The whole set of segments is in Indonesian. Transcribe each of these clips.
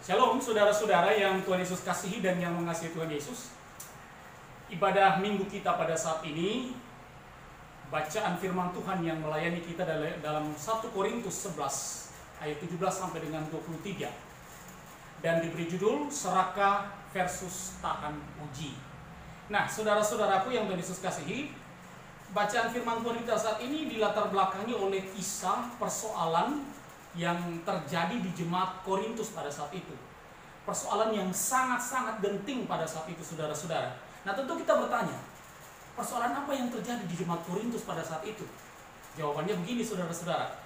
Shalom saudara-saudara yang Tuhan Yesus kasihi dan yang mengasihi Tuhan Yesus. Ibadah minggu kita pada saat ini, bacaan firman Tuhan yang melayani kita dalam 1 Korintus 11 ayat 17 sampai dengan 23. Dan diberi judul Serakah versus Tahan Uji. Nah, saudara-saudaraku yang Tuhan Yesus kasihi, bacaan firman Tuhan kita saat ini dilatar belakangi oleh kisah persoalan yang terjadi di jemaat Korintus pada saat itu. Persoalan yang sangat-sangat genting pada saat itu, saudara-saudara. Nah, tentu kita bertanya, persoalan apa yang terjadi di jemaat Korintus pada saat itu? Jawabannya begini, saudara-saudara.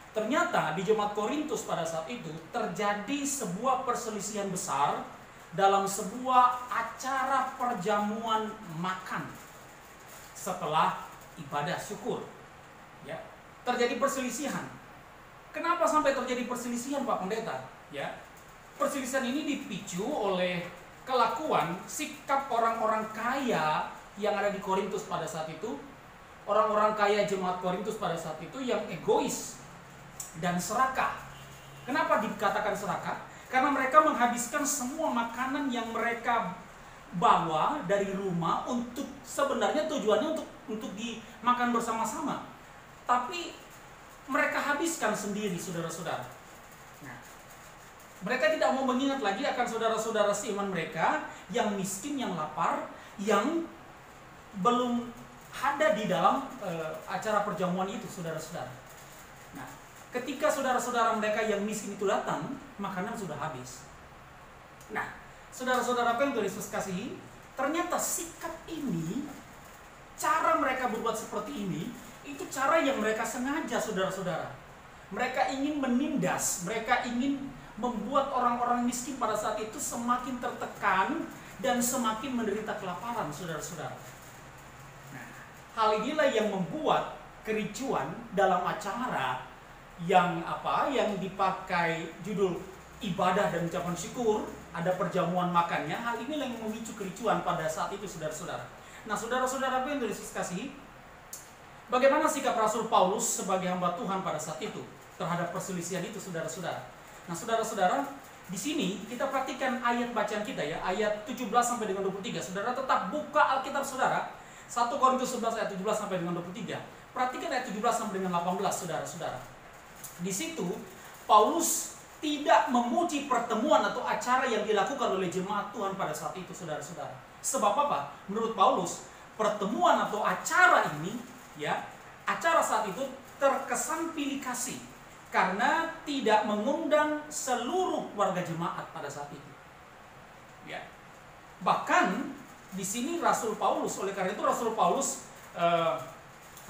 Ternyata di jemaat Korintus pada saat itu terjadi sebuah perselisihan besar dalam sebuah acara perjamuan makan setelah ibadah syukur. Ya, terjadi perselisihan. Kenapa sampai terjadi perselisihan, Pak Pendeta? Ya, perselisihan ini dipicu oleh kelakuan, sikap orang-orang kaya yang ada di Korintus pada saat itu. Orang-orang kaya jemaat Korintus pada saat itu yang egois dan serakah. Kenapa dikatakan serakah? Karena mereka menghabiskan semua makanan yang mereka bawa dari rumah untuk sebenarnya tujuannya untuk dimakan bersama-sama. Tapi mereka habiskan sendiri, saudara-saudara. Nah, mereka tidak mau mengingat lagi akan saudara-saudara seiman mereka yang miskin, yang lapar, yang belum ada di dalam acara perjamuan itu, saudara-saudara. Nah, ketika saudara-saudara mereka yang miskin itu datang, makanan sudah habis. Nah, saudara-saudara yang Tuhan Yesus kasihi, ternyata sikap ini, cara mereka berbuat seperti ini, itu cara yang mereka sengaja, saudara-saudara. Mereka ingin menindas, mereka ingin membuat orang-orang miskin pada saat itu semakin tertekan dan semakin menderita kelaparan, saudara-saudara. Nah, hal inilah yang membuat kericuan dalam acara yang dipakai judul ibadah dan ucapan syukur, ada perjamuan makannya. Hal inilah yang memicu kericuan pada saat itu, saudara-saudara. Nah, saudara-saudara yang Tuhan Yesus kasihi, bagaimana sikap Rasul Paulus sebagai hamba Tuhan pada saat itu terhadap perselisihan itu, saudara-saudara? Nah, saudara-saudara, di sini kita perhatikan ayat bacaan kita ya, ayat 17 sampai dengan 23. Saudara tetap buka Alkitab saudara, 1 Korintus 11 ayat 17 sampai dengan 23. Perhatikan ayat 17 sampai dengan 18, saudara-saudara. Di situ Paulus tidak memuji pertemuan atau acara yang dilakukan oleh jemaat Tuhan pada saat itu, saudara-saudara. Sebab apa? Menurut Paulus, pertemuan atau acara ini, ya, acara saat itu terkesan pilih kasih karena tidak mengundang seluruh warga jemaat pada saat itu. Ya. Bahkan di sini Rasul Paulus, oleh karena itu Rasul Paulus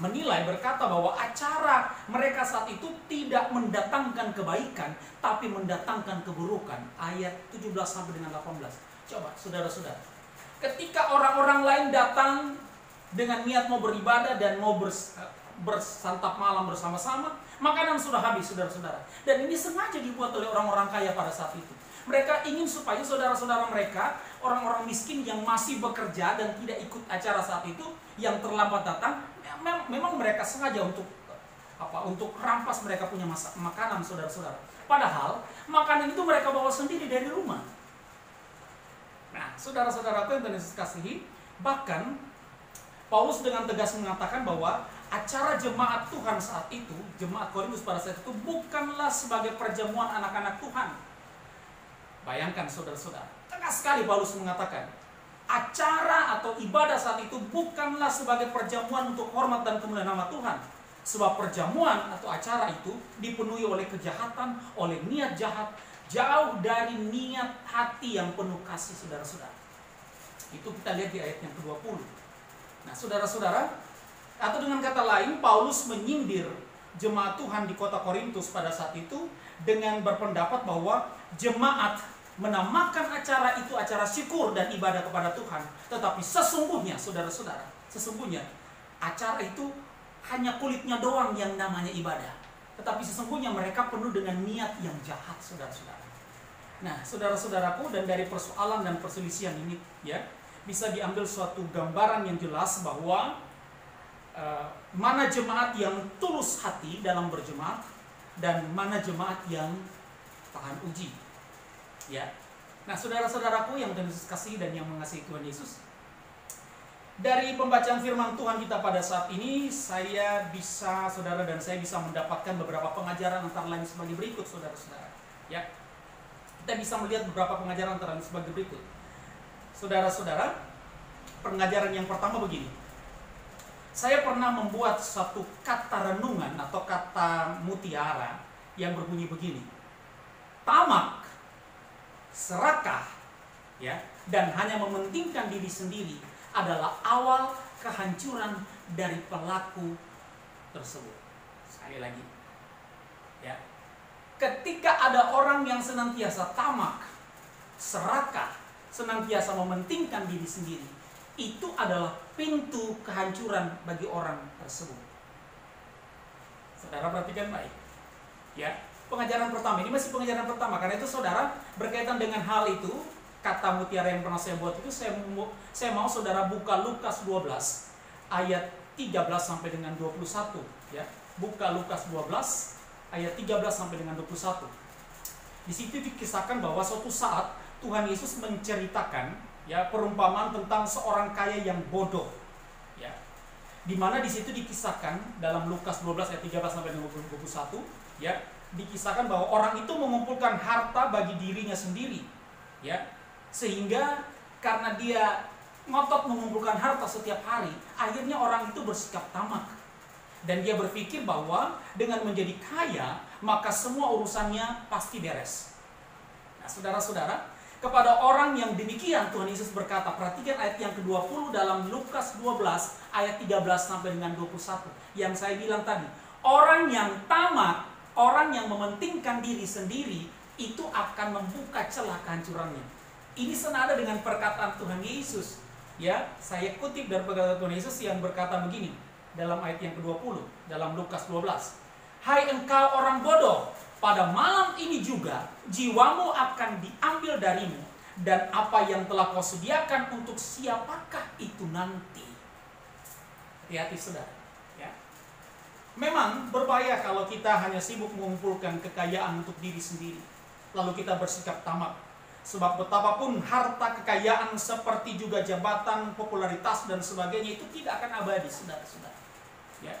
menilai, berkata bahwa acara mereka saat itu tidak mendatangkan kebaikan tapi mendatangkan keburukan. Ayat 17 sampai dengan 18. Coba saudara-saudara, ketika orang-orang lain datang dengan niat mau beribadah dan mau bersantap malam bersama-sama, makanan sudah habis, saudara-saudara. Dan ini sengaja dibuat oleh orang-orang kaya pada saat itu. Mereka ingin supaya saudara-saudara mereka, orang-orang miskin yang masih bekerja dan tidak ikut acara saat itu, yang terlambat datang, memang mereka sengaja untuk rampas mereka punya makanan, saudara-saudara. Padahal makanan itu mereka bawa sendiri dari rumah. Nah, saudara-saudaraku yang Tuhan Yesus kasihi, bahkan Paulus dengan tegas mengatakan bahwa acara jemaat Tuhan saat itu, jemaat Korintus pada saat itu, bukanlah sebagai perjamuan anak-anak Tuhan. Bayangkan saudara-saudara, tegas sekali Paulus mengatakan, acara atau ibadah saat itu bukanlah sebagai perjamuan untuk hormat dan kemuliaan nama Tuhan. Sebab perjamuan atau acara itu dipenuhi oleh kejahatan, oleh niat jahat, jauh dari niat hati yang penuh kasih, saudara-saudara. Itu kita lihat di ayat yang ke-20. Nah, saudara-saudara, atau dengan kata lain, Paulus menyindir jemaat Tuhan di kota Korintus pada saat itu dengan berpendapat bahwa jemaat menamakan acara itu acara syukur dan ibadah kepada Tuhan. Tetapi sesungguhnya, saudara-saudara, sesungguhnya acara itu hanya kulitnya doang yang namanya ibadah. Tetapi sesungguhnya mereka penuh dengan niat yang jahat, saudara-saudara. Nah, saudara-saudaraku, dan dari persoalan dan perselisihan ini ya, bisa diambil suatu gambaran yang jelas bahwa mana jemaat yang tulus hati dalam berjemaat dan mana jemaat yang tahan uji. Ya. Nah, saudara-saudaraku yang Tuhan Yesus kasihi dan yang mengasihi Tuhan Yesus, dari pembacaan firman Tuhan kita pada saat ini, saudara dan saya bisa mendapatkan beberapa pengajaran antara lain sebagai berikut, saudara-saudara. Ya. Kita bisa melihat beberapa pengajaran antara lain sebagai berikut. Saudara-saudara, pengajaran yang pertama begini. Saya pernah membuat satu kata renungan atau kata mutiara yang berbunyi begini. Tamak, serakah, ya, dan hanya mementingkan diri sendiri adalah awal kehancuran dari pelaku tersebut. Sekali lagi, ya, ketika ada orang yang senantiasa tamak, serakah, senantiasa mementingkan diri sendiri, itu adalah pintu kehancuran bagi orang tersebut. Saudara perhatikan baik, ya. Pengajaran pertama, ini masih pengajaran pertama. Karena itu saudara, berkaitan dengan hal itu, kata mutiara yang pernah saya buat itu, saya mau saudara buka Lukas 12 ayat 13 sampai dengan 21, ya. Buka Lukas 12 ayat 13 sampai dengan 21. Di situ dikisahkan bahwa suatu saat Tuhan Yesus menceritakan, ya, perumpamaan tentang seorang kaya yang bodoh, ya. Di mana di situ dikisahkan dalam Lukas 12 ayat 13 sampai dengan 21, ya, dikisahkan bahwa orang itu mengumpulkan harta bagi dirinya sendiri, ya, sehingga karena dia ngotot mengumpulkan harta setiap hari, akhirnya orang itu bersikap tamak dan dia berpikir bahwa dengan menjadi kaya maka semua urusannya pasti beres. Nah, saudara-saudara, kepada orang yang demikian Tuhan Yesus berkata, perhatikan ayat yang ke-20 dalam Lukas 12 ayat 13 sampai dengan 21 yang saya bilang tadi. Orang yang tamak, orang yang mementingkan diri sendiri, itu akan membuka celah kehancurannya. Ini senada dengan perkataan Tuhan Yesus. Ya, saya kutip dari perkataan Tuhan Yesus yang berkata begini dalam ayat yang ke-20 dalam Lukas 12. Hai engkau orang bodoh, pada malam ini juga jiwamu akan diambil darimu, dan apa yang telah kau sediakan untuk siapakah itu nanti? Hati-hati saudara. Memang berbahaya kalau kita hanya sibuk mengumpulkan kekayaan untuk diri sendiri, lalu kita bersikap tamak. Sebab betapapun harta kekayaan seperti juga jabatan, popularitas dan sebagainya itu tidak akan abadi, saudara-saudara. Ya,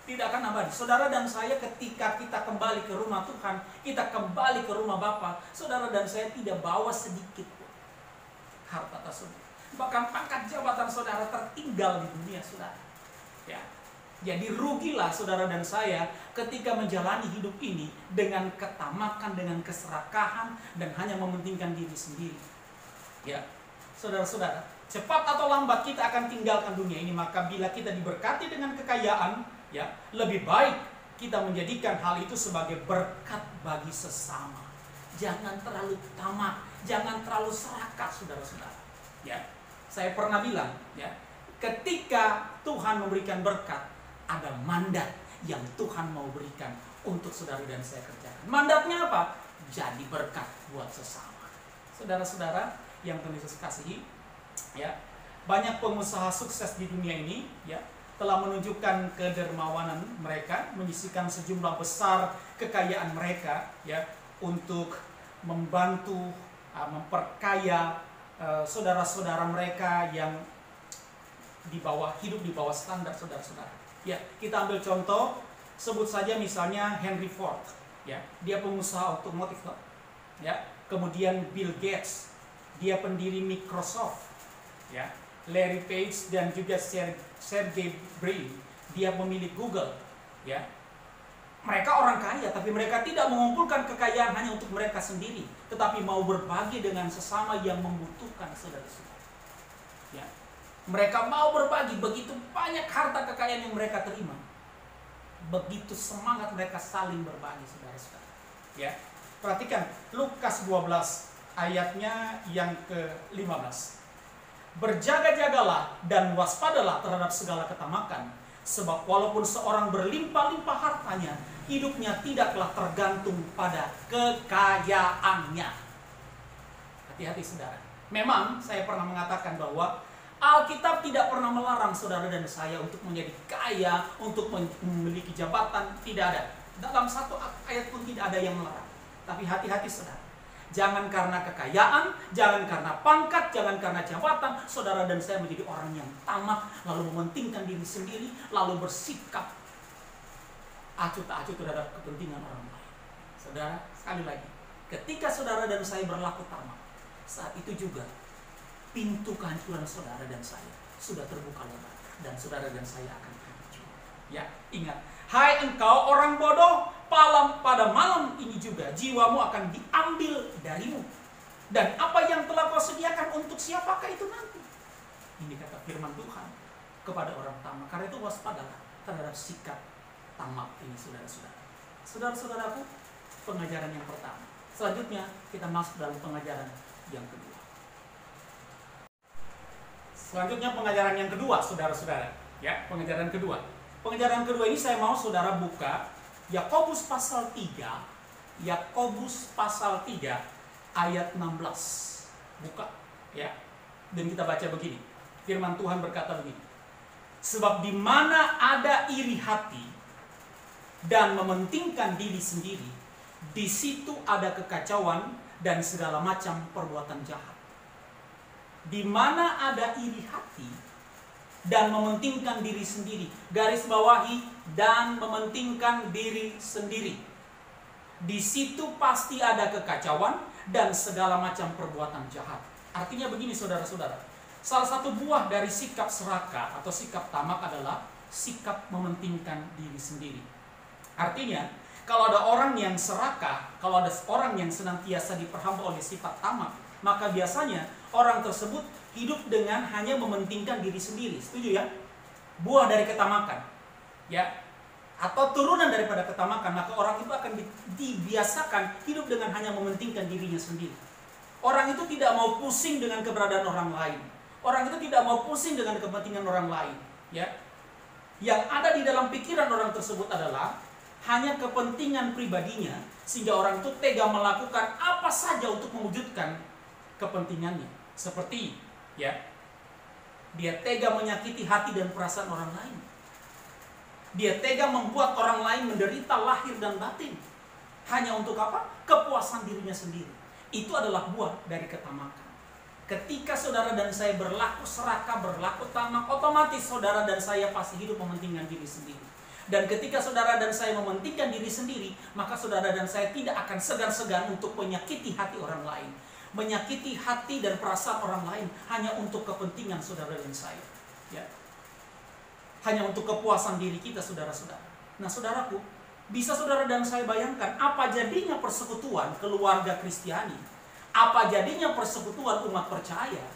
tidak akan abadi. Saudara dan saya ketika kita kembali ke rumah Tuhan, kita kembali ke rumah Bapa, saudara dan saya tidak bawa sedikit pun harta tersebut. Bahkan pangkat jabatan saudara tertinggal di dunia, saudara. Ya. Jadi rugilah saudara dan saya ketika menjalani hidup ini dengan ketamakan, dengan keserakahan, dan hanya mementingkan diri sendiri. Ya, saudara-saudara, cepat atau lambat kita akan tinggalkan dunia ini. Maka bila kita diberkati dengan kekayaan, ya, lebih baik kita menjadikan hal itu sebagai berkat bagi sesama. Jangan terlalu tamak, jangan terlalu serakah, saudara-saudara. Ya, saya pernah bilang, ya, ketika Tuhan memberikan berkat, ada mandat yang Tuhan mau berikan untuk saudara dan saya kerjakan. Mandatnya apa? Jadi berkat buat sesama. Saudara-saudara yang Tuhan Yesus kasihi, ya, banyak pengusaha sukses di dunia ini, ya, telah menunjukkan kedermawanan mereka, menyisihkan sejumlah besar kekayaan mereka, ya, untuk membantu memperkaya saudara-saudara mereka yang hidup di bawah standar saudara-saudara. Ya, kita ambil contoh, sebut saja misalnya Henry Ford, ya, dia pengusaha otomotif, ya. Kemudian Bill Gates, dia pendiri Microsoft, ya. Larry Page dan juga Sergey Brin, dia pemilik Google, ya. Mereka orang kaya, tapi mereka tidak mengumpulkan kekayaan hanya untuk mereka sendiri, tetapi mau berbagi dengan sesama yang membutuhkan, saudara-saudara. Ya. Mereka mau berbagi, begitu banyak harta kekayaan yang mereka terima. Begitu semangat mereka saling berbagi, saudara-saudara. Ya. Perhatikan Lukas 12 ayatnya yang ke-15. Berjaga-jagalah dan waspadalah terhadap segala ketamakan, sebab walaupun seorang berlimpah-limpah hartanya, hidupnya tidaklah tergantung pada kekayaannya. Hati-hati saudara. Memang saya pernah mengatakan bahwa Alkitab tidak pernah melarang saudara dan saya untuk menjadi kaya, untuk memiliki jabatan, tidak ada. Dalam satu ayat pun tidak ada yang melarang. Tapi hati-hati saudara. Jangan karena kekayaan, jangan karena pangkat, jangan karena jabatan, saudara dan saya menjadi orang yang tamak, lalu mementingkan diri sendiri, lalu bersikap acuh tak acuh terhadap kepentingan orang lain. Saudara, sekali lagi, ketika saudara dan saya berlaku tamak, saat itu juga pintu kehancuran saudara dan saya sudah terbuka lebar, dan saudara dan saya akan hancur. Ya, ingat, hai engkau orang bodoh, pada malam ini juga jiwamu akan diambil darimu. Dan apa yang telah kau sediakan untuk siapakah itu nanti? Ini kata firman Tuhan kepada orang tamak. Karena itu waspadalah terhadap sikap tamak ini, saudara-saudara. Saudara-saudaraku, pengajaran yang pertama. Selanjutnya kita masuk dalam pengajaran yang kedua. Selanjutnya pengajaran yang kedua, saudara-saudara. Ya, pengajaran kedua. Pengajaran kedua ini saya mau saudara buka Yakobus pasal 3. Yakobus pasal 3 ayat 16. Buka, ya. Dan kita baca begini. Firman Tuhan berkata begini. Sebab di mana ada iri hati dan mementingkan diri sendiri, di situ ada kekacauan dan segala macam perbuatan jahat. Di mana ada iri hati dan mementingkan diri sendiri, garis bawahi, dan mementingkan diri sendiri, di situ pasti ada kekacauan dan segala macam perbuatan jahat. Artinya begini, saudara-saudara, salah satu buah dari sikap serakah atau sikap tamak adalah sikap mementingkan diri sendiri. Artinya, kalau ada orang yang serakah, kalau ada orang yang senantiasa diperhamba oleh sifat tamak, maka biasanya orang tersebut hidup dengan hanya mementingkan diri sendiri. Setuju ya? Buah dari ketamakan, ya, atau turunan daripada ketamakan, maka orang itu akan dibiasakan hidup dengan hanya mementingkan dirinya sendiri. Orang itu tidak mau pusing dengan keberadaan orang lain. Orang itu tidak mau pusing dengan kepentingan orang lain, ya. Yang ada di dalam pikiran orang tersebut adalah hanya kepentingan pribadinya, sehingga orang itu tega melakukan apa saja untuk mewujudkan kepentingannya. Seperti, ya, dia tega menyakiti hati dan perasaan orang lain. Dia tega membuat orang lain menderita lahir dan batin. Hanya untuk apa? Kepuasan dirinya sendiri. Itu adalah buah dari ketamakan. Ketika saudara dan saya berlaku serakah, berlaku tamak, otomatis saudara dan saya pasti hidup mementingkan diri sendiri. Dan ketika saudara dan saya mementingkan diri sendiri, maka saudara dan saya tidak akan segan-segan untuk menyakiti hati orang lain, menyakiti hati dan perasaan orang lain hanya untuk kepentingan saudara dan saya, ya. Hanya untuk kepuasan diri kita, saudara-saudara. Nah, saudaraku, bisa saudara dan saya bayangkan apa jadinya persekutuan keluarga Kristiani, apa jadinya persekutuan umat percaya,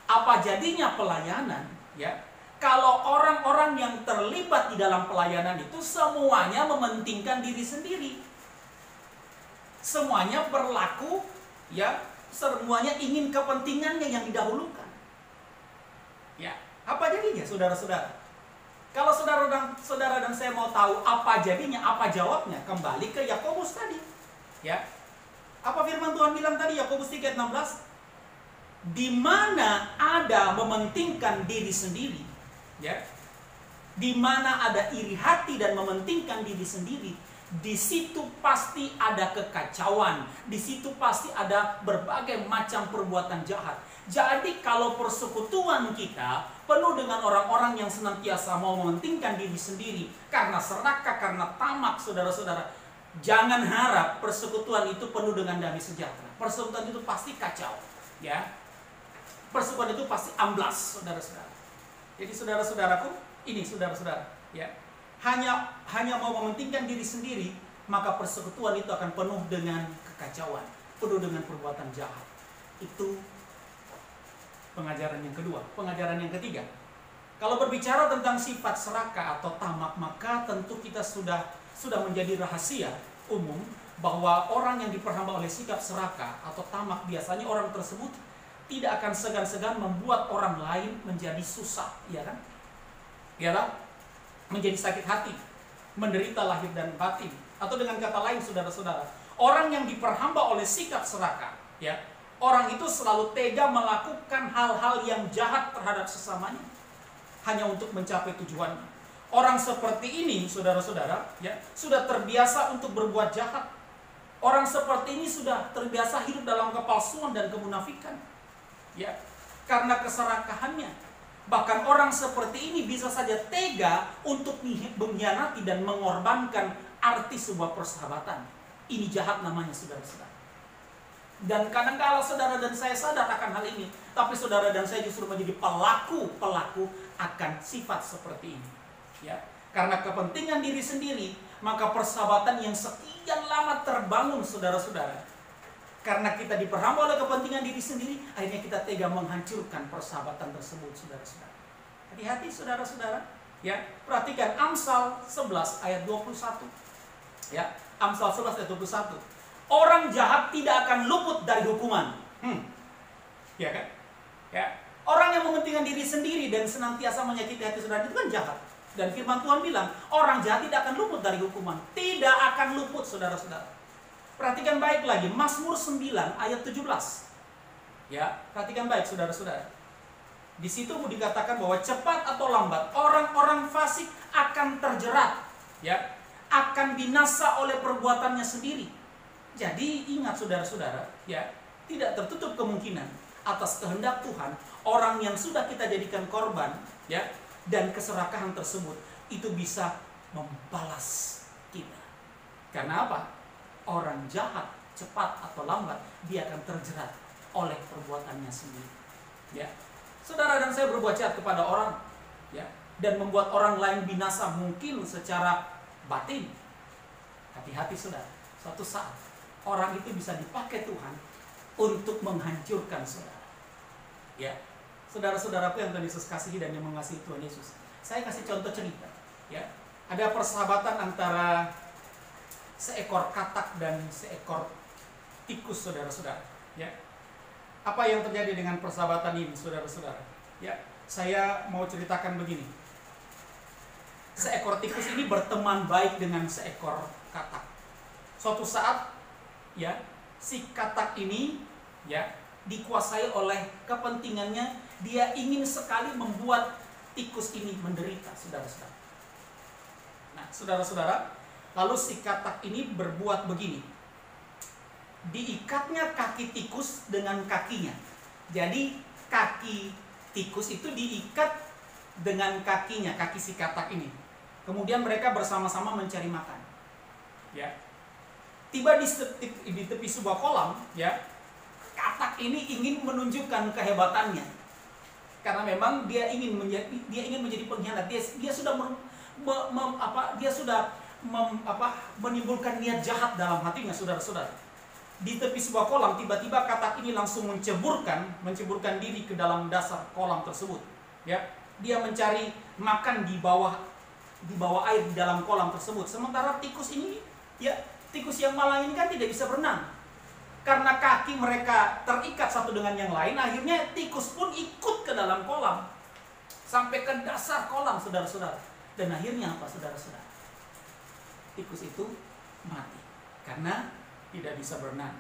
apa jadinya pelayanan, ya, kalau orang-orang yang terlibat di dalam pelayanan itu semuanya mementingkan diri sendiri. Semuanya berlaku, ya, semuanya ingin kepentingannya yang didahulukan. Ya, apa jadinya, saudara-saudara? Kalau saudara dan saya mau tahu apa jadinya, apa jawabnya, kembali ke Yakobus tadi. Ya. Apa firman Tuhan bilang tadi, Yakobus 3:16? Di mana ada mementingkan diri sendiri, ya. Di mana ada iri hati dan mementingkan diri sendiri, di situ pasti ada kekacauan, di situ pasti ada berbagai macam perbuatan jahat. Jadi kalau persekutuan kita penuh dengan orang-orang yang senantiasa mau mementingkan diri sendiri karena serakah, karena tamak, saudara-saudara, jangan harap persekutuan itu penuh dengan damai sejahtera. Persekutuan itu pasti kacau, ya. Persekutuan itu pasti amblas, saudara-saudara. Jadi saudara-saudaraku, ini saudara-saudara, ya. Hanya mau mementingkan diri sendiri, maka persekutuan itu akan penuh dengan kekacauan, penuh dengan perbuatan jahat. Itu pengajaran yang kedua. Pengajaran yang ketiga, kalau berbicara tentang sifat serakah atau tamak, maka tentu kita sudah menjadi rahasia umum bahwa orang yang diperhamba oleh sikap serakah atau tamak, biasanya orang tersebut tidak akan segan-segan membuat orang lain menjadi susah, ya kan? Ialah menjadi sakit hati, menderita lahir dan batin. Atau dengan kata lain, saudara-saudara, orang yang diperhamba oleh sikap serakah, ya, orang itu selalu tega melakukan hal-hal yang jahat terhadap sesamanya hanya untuk mencapai tujuannya. Orang seperti ini, saudara-saudara, ya, sudah terbiasa untuk berbuat jahat. Orang seperti ini sudah terbiasa hidup dalam kepalsuan dan kemunafikan. Ya, karena keserakahannya. Bahkan orang seperti ini bisa saja tega untuk mengkhianati dan mengorbankan arti sebuah persahabatan. Ini jahat namanya, saudara-saudara. Dan kadang-kala saudara dan saya sadar akan hal ini, tapi saudara dan saya justru menjadi pelaku akan sifat seperti ini. Ya, karena kepentingan diri sendiri, maka persahabatan yang sekian lama terbangun, saudara-saudara, karena kita diperhamba oleh kepentingan diri sendiri, akhirnya kita tega menghancurkan persahabatan tersebut, saudara-saudara. Hati-hati, saudara-saudara. Ya, perhatikan Amsal 11 ayat 21. Ya, Amsal 11 ayat 21. Orang jahat tidak akan luput dari hukuman. Ya kan? Ya, orang yang mementingkan diri sendiri dan senantiasa menyakiti hati saudara itu kan jahat. Dan firman Tuhan bilang, orang jahat tidak akan luput dari hukuman. Tidak akan luput, saudara-saudara. Perhatikan baik lagi, Mazmur 9 ayat 17. Ya, perhatikan baik, saudara-saudara. Di situ dikatakan bahwa cepat atau lambat orang-orang fasik akan terjerat, ya, akan binasa oleh perbuatannya sendiri. Jadi ingat, saudara-saudara, ya, tidak tertutup kemungkinan atas kehendak Tuhan orang yang sudah kita jadikan korban, ya, dan keserakahan tersebut itu bisa membalas kita. Karena apa? Orang jahat cepat atau lambat dia akan terjerat oleh perbuatannya sendiri. Ya, saudara dan saya berbuat jahat kepada orang, ya, dan membuat orang lain binasa mungkin secara batin. Hati-hati, saudara. Suatu saat orang itu bisa dipakai Tuhan untuk menghancurkan saudara. Ya, saudara-saudaraku yang Tuhan Yesus kasihi dan yang mengasihi Tuhan Yesus. Saya kasih contoh cerita. Ya, ada persahabatan antara seekor katak dan seekor tikus, saudara-saudara. Ya, apa yang terjadi dengan persahabatan ini, saudara-saudara? Ya, saya mau ceritakan begini. Seekor tikus ini berteman baik dengan seekor katak. Suatu saat, ya, si katak ini, ya, dikuasai oleh kepentingannya. Dia ingin sekali membuat tikus ini menderita, saudara-saudara. Nah, saudara-saudara, lalu si katak ini berbuat begini. Diikatnya kaki tikus dengan kakinya. Jadi kaki tikus itu diikat dengan kakinya, kaki si katak ini. Kemudian mereka bersama-sama mencari makan. Ya. Tiba di tepi sebuah kolam, ya, katak ini ingin menunjukkan kehebatannya. Karena memang dia ingin menjadi pengkhianat. Dia sudah menimbulkan niat jahat dalam hatinya, saudara-saudara. Di tepi sebuah kolam, tiba-tiba katak ini langsung menceburkan diri ke dalam dasar kolam tersebut. Ya, dia mencari makan di bawah air di dalam kolam tersebut. Sementara tikus ini, ya, tikus yang malang ini kan tidak bisa berenang. Karena kaki mereka terikat satu dengan yang lain, akhirnya tikus pun ikut ke dalam kolam sampai ke dasar kolam, saudara-saudara. Dan akhirnya apa, saudara-saudara? Tikus itu mati karena tidak bisa berenang.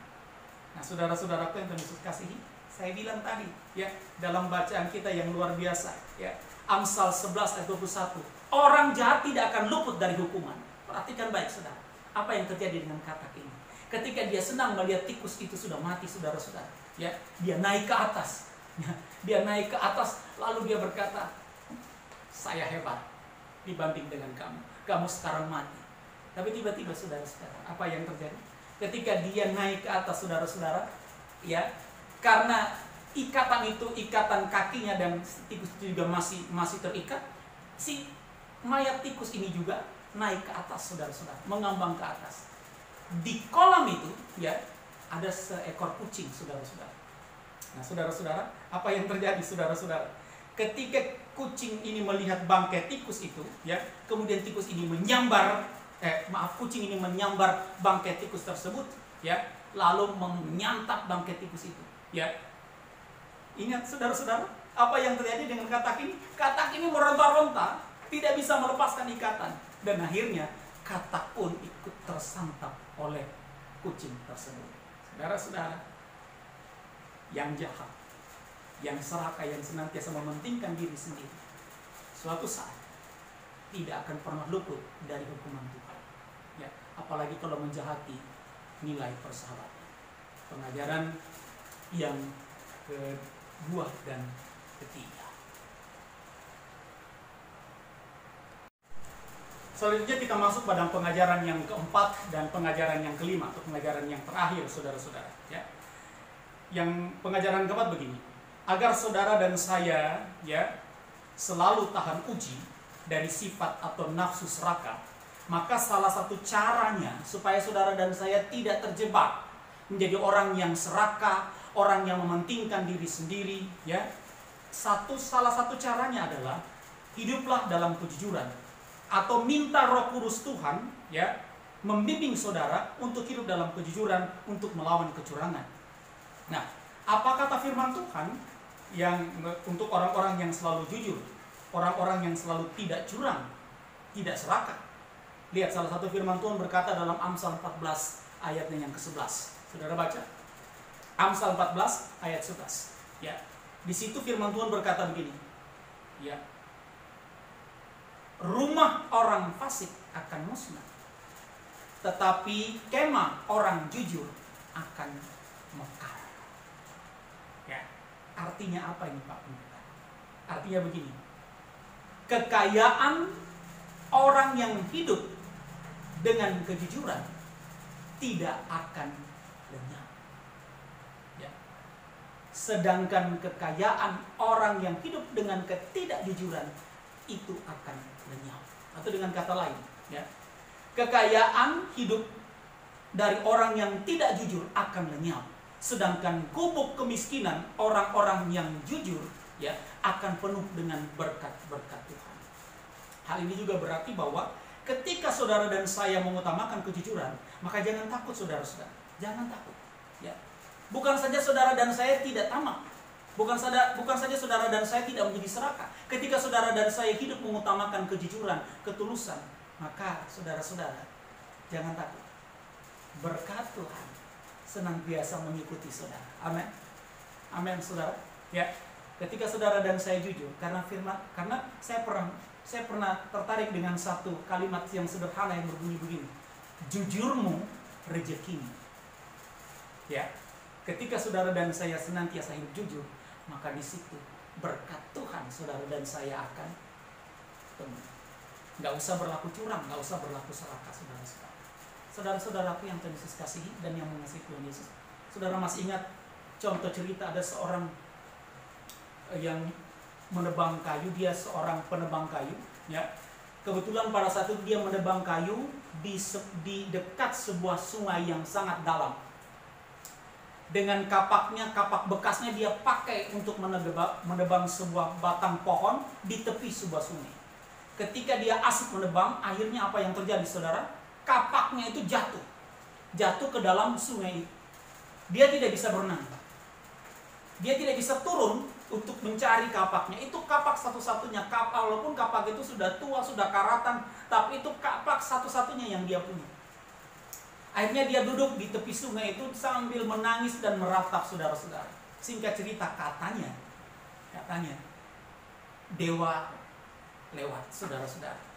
Nah, saudara-saudaraku yang Tuhan Yesus kasihi, saya bilang tadi, ya, dalam bacaan kita yang luar biasa, ya, Amsal 11 ayat 21, orang jahat tidak akan luput dari hukuman. Perhatikan baik, saudara, apa yang terjadi dengan katak ini. Ketika dia senang melihat tikus itu sudah mati, saudara-saudara, ya, dia naik ke atas, ya, dia naik ke atas, lalu dia berkata, saya hebat dibanding dengan kamu, kamu sekarang mati. Tapi tiba-tiba, saudara-saudara, apa yang terjadi? Ketika dia naik ke atas, saudara-saudara, ya, karena ikatan itu, ikatan kakinya dan tikus itu juga masih terikat, si mayat tikus ini juga naik ke atas, saudara-saudara, mengambang ke atas. Di kolam itu, ya, ada seekor kucing, saudara-saudara. Nah, saudara-saudara, apa yang terjadi, saudara-saudara? Ketika kucing ini melihat bangkai tikus itu, ya, kemudian tikus ini kucing ini menyambar bangkai tikus tersebut, ya, lalu menyantap bangkai tikus itu, ya. Ingat, saudara-saudara, apa yang terjadi dengan katak ini? Katak ini meronta-ronta, tidak bisa melepaskan ikatan, dan akhirnya katak pun ikut tersantap oleh kucing tersebut. Saudara-saudara, yang jahat, yang serakah, yang senantiasa mementingkan diri sendiri, suatu saat tidak akan pernah luput dari hukuman Tuhan. Ya, apalagi kalau menjahati nilai persahabatan. Pengajaran yang kedua dan ketiga. Selanjutnya kita masuk pada pengajaran yang keempat dan pengajaran yang kelima, atau pengajaran yang terakhir, saudara-saudara. Ya. Yang pengajaran keempat begini: agar saudara dan saya selalu tahan uji dari sifat atau nafsu serakah, maka salah satu caranya supaya saudara dan saya tidak terjebak menjadi orang yang serakah, orang yang mementingkan diri sendiri, salah satu caranya adalah hiduplah dalam kejujuran, atau minta Roh Kudus Tuhan membimbing saudara untuk hidup dalam kejujuran, untuk melawan kecurangan. Nah, apa kata firman Tuhan yang untuk orang-orang yang selalu jujur, orang-orang yang selalu tidak curang, tidak serakah? Lihat, salah satu firman Tuhan berkata dalam Amsal 14 ayatnya yang ke-11. Saudara baca Amsal 14 ayat 11. Di situ firman Tuhan berkata begini. Rumah orang fasik akan musnah, tetapi kemah orang jujur akan mekar. Artinya apa ini Pak Pendeta? Artinya begini: kekayaan orang yang hidup dengan kejujuran tidak akan lenyap. Sedangkan kekayaan orang yang hidup dengan ketidakjujuran itu akan lenyap. Atau dengan kata lain, kekayaan hidup dari orang yang tidak jujur akan lenyap. Sedangkan gubuk kemiskinan orang-orang yang jujur akan penuh dengan berkat-berkat Tuhan. Hal ini juga berarti bahwa ketika saudara dan saya mengutamakan kejujuran, maka jangan takut saudara-saudara. Jangan takut. Bukan saja saudara dan saya tidak tamak. Bukan saja saudara dan saya tidak menjadi serakah. Ketika saudara dan saya hidup mengutamakan kejujuran, ketulusan, maka saudara-saudara jangan takut. Berkat Tuhan senantiasa mengikuti saudara. Amin. Amin, saudara. Ketika saudara dan saya jujur, karena saya pernah tertarik dengan satu kalimat yang sederhana yang berbunyi begini: jujurmu rezekimu. Ketika saudara dan saya senantiasa hidup jujur, maka di situ berkat Tuhan saudara dan saya akan penuh. Nggak usah berlaku curang, nggak usah berlaku serakah, saudara-saudara. Saudara-saudaraku yang Tuhan Yesus kasihi dan yang mengasihi Tuhan Yesus, saudara masih ingat contoh cerita ada seorang yang menebang kayu. Dia seorang penebang kayu. Kebetulan pada saat itu dia menebang kayu di dekat sebuah sungai yang sangat dalam. Dengan kapak bekasnya dia pakai untuk menebang sebuah batang pohon di tepi sebuah sungai. Ketika dia asik menebang, akhirnya apa yang terjadi, saudara? Kapaknya itu jatuh ke dalam sungai. Dia tidak bisa berenang. Dia tidak bisa turun untuk mencari kapaknya. Itu kapak satu-satunya. Walaupun kapak itu sudah tua, sudah karatan, tapi itu kapak satu-satunya yang dia punya. Akhirnya dia duduk di tepi sungai itu sambil menangis dan meratap, saudara-saudara. Singkat cerita, katanya dewa lewat, saudara-saudara.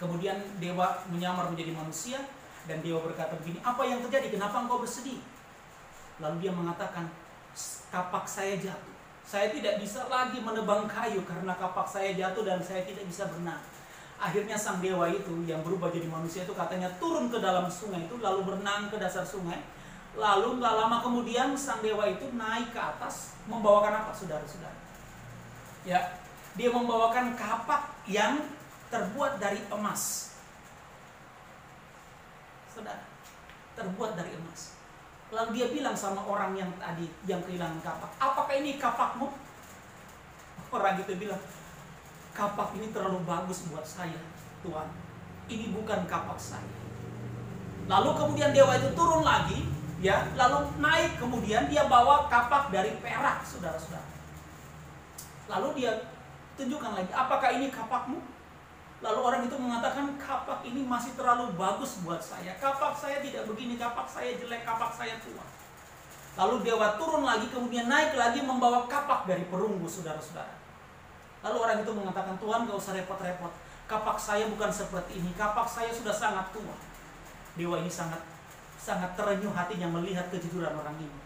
Kemudian dewa menyamar menjadi manusia dan dewa berkata begini, apa yang terjadi? Kenapa engkau bersedih? Lalu dia mengatakan, kapak saya jatuh. Saya tidak bisa lagi menebang kayu karena kapak saya jatuh dan saya tidak bisa berenang. Akhirnya sang dewa itu yang berubah jadi manusia itu katanya turun ke dalam sungai itu, lalu berenang ke dasar sungai. Lalu gak lama kemudian sang dewa itu naik ke atas, membawakan apa, saudara-saudara? Dia membawakan kapak yang terbuat dari emas. Saudara, terbuat dari emas. Lalu dia bilang sama orang yang tadi yang kehilangan kapak, apakah ini kapakmu? Orang itu bilang, kapak ini terlalu bagus buat saya, Tuhan. Ini bukan kapak saya. Lalu kemudian dewa itu turun lagi, lalu naik, kemudian dia bawa kapak dari perak, saudara-saudara. Lalu dia tunjukkan lagi, apakah ini kapakmu? Lalu orang itu mengatakan, kapak ini masih terlalu bagus buat saya. Kapak saya tidak begini, kapak saya jelek, kapak saya tua. Lalu dewa turun lagi, kemudian naik lagi membawa kapak dari perunggu, saudara-saudara. Lalu orang itu mengatakan, Tuhan gak usah repot-repot. Kapak saya bukan seperti ini. Kapak saya sudah sangat tua. Dewa ini sangat sangat terenyuh hatinya melihat kejujuran orang ini.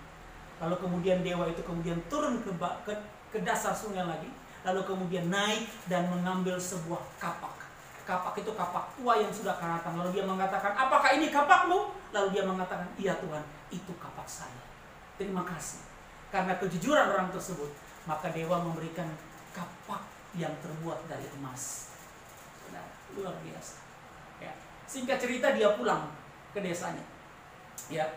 Lalu kemudian dewa itu kemudian turun ke dasar sungai lagi, lalu kemudian naik dan mengambil sebuah kapak. Kapak itu kapak tua yang sudah karatang. Lalu dia mengatakan, apakah ini kapakmu? Lalu dia mengatakan, iya Tuhan, itu kapak saya. Terima kasih. Karena kejujuran orang tersebut, maka dewa memberikan kapak yang terbuat dari emas. Nah, luar biasa. Ya. Singkat cerita, dia pulang ke desanya. Ya.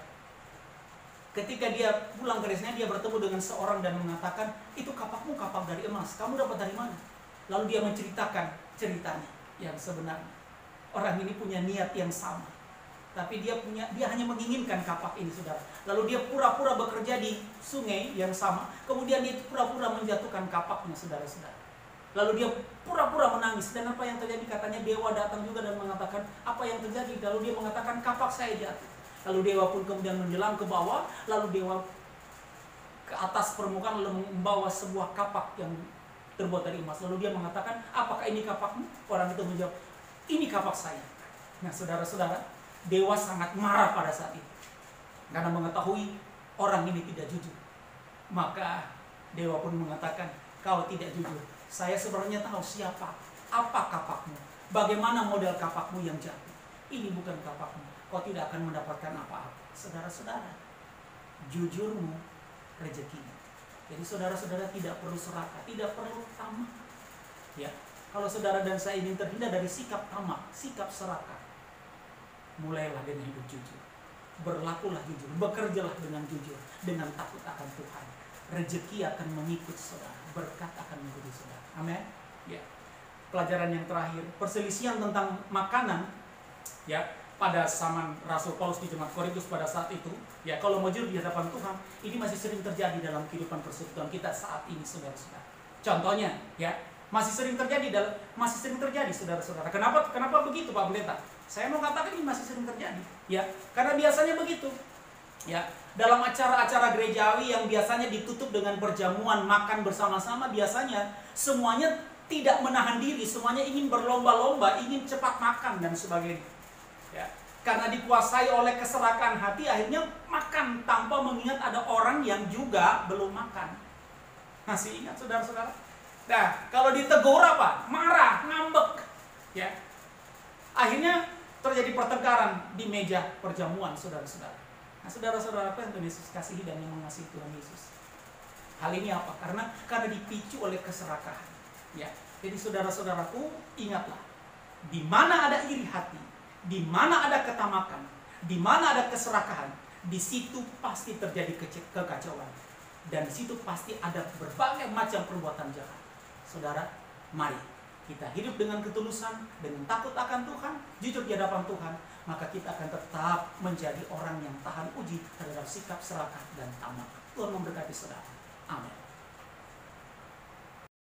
Ketika dia pulang ke desanya, dia bertemu dengan seorang dan mengatakan, itu kapakmu kapak dari emas. Kamu dapat dari mana? Lalu dia menceritakan ceritanya yang sebenarnya. Orang ini punya niat yang sama, tapi dia hanya menginginkan kapak ini, saudara. Lalu dia pura-pura bekerja di sungai yang sama, kemudian dia pura-pura menjatuhkan kapaknya, saudara-saudara. Lalu dia pura-pura menangis, dan apa yang terjadi? Katanya dewa datang juga dan mengatakan, apa yang terjadi? Lalu dia mengatakan, kapak saya jatuh. Lalu dewa pun kemudian menyelam ke bawah, lalu dewa ke atas permukaan lalu membawa sebuah kapak yang terbuat dari emas. Lalu dia mengatakan, apakah ini kapakmu? Orang itu menjawab, ini kapak saya. Nah, saudara-saudara, dewa sangat marah pada saat itu karena mengetahui orang ini tidak jujur. Maka dewa pun mengatakan, kau tidak jujur. Saya sebenarnya tahu siapa, apa kapakmu, bagaimana model kapakmu yang jatuh. Ini bukan kapakmu, kau tidak akan mendapatkan apa-apa. Saudara-saudara, jujurmu rezekimu. Jadi saudara-saudara tidak perlu serakah, tidak perlu tamak. Ya, kalau saudara dan saya ingin terhindar dari sikap tamak, sikap serakah, mulailah dengan hidup jujur. Berlakulah jujur, bekerjalah dengan jujur, dengan takut akan Tuhan. Rezeki akan mengikut saudara, berkat akan mengikuti saudara. Amin. Ya. Pelajaran yang terakhir, perselisihan tentang makanan, ya. Pada zaman Rasul Paulus di jemaat Korintus pada saat itu, ya, kalau mau jujur di hadapan Tuhan, ini masih sering terjadi dalam kehidupan persekutuan kita saat ini, saudara-saudara. Contohnya, ya, masih sering terjadi, saudara-saudara. Kenapa begitu, Pak Pendeta? Saya mau katakan ini masih sering terjadi, ya, karena biasanya begitu, ya. Dalam acara-acara gerejawi yang biasanya ditutup dengan perjamuan makan bersama-sama, biasanya semuanya tidak menahan diri, semuanya ingin berlomba-lomba, ingin cepat makan dan sebagainya. Ya, karena dikuasai oleh keserakahan hati, akhirnya makan tanpa mengingat ada orang yang juga belum makan. Masih ingat, saudara-saudara? Nah, kalau ditegur apa? Marah, ngambek. Ya, akhirnya terjadi pertengkaran di meja perjamuan, saudara-saudara. Nah, saudara-saudara, apa yang Tuhan Yesus kasihi dan yang mengasihi Tuhan Yesus? Hal ini apa? Karena dipicu oleh keserakahan. Ya, jadi saudara-saudaraku, ingatlah, di mana ada iri hati, di mana ada ketamakan, di mana ada keserakahan, di situ pasti terjadi kekacauan, dan di situ pasti ada berbagai macam perbuatan jahat. Saudara, mari kita hidup dengan ketulusan, dengan takut akan Tuhan, jujur di hadapan Tuhan, maka kita akan tetap menjadi orang yang tahan uji terhadap sikap serakah dan tamak. Tuhan memberkati saudara. Amin.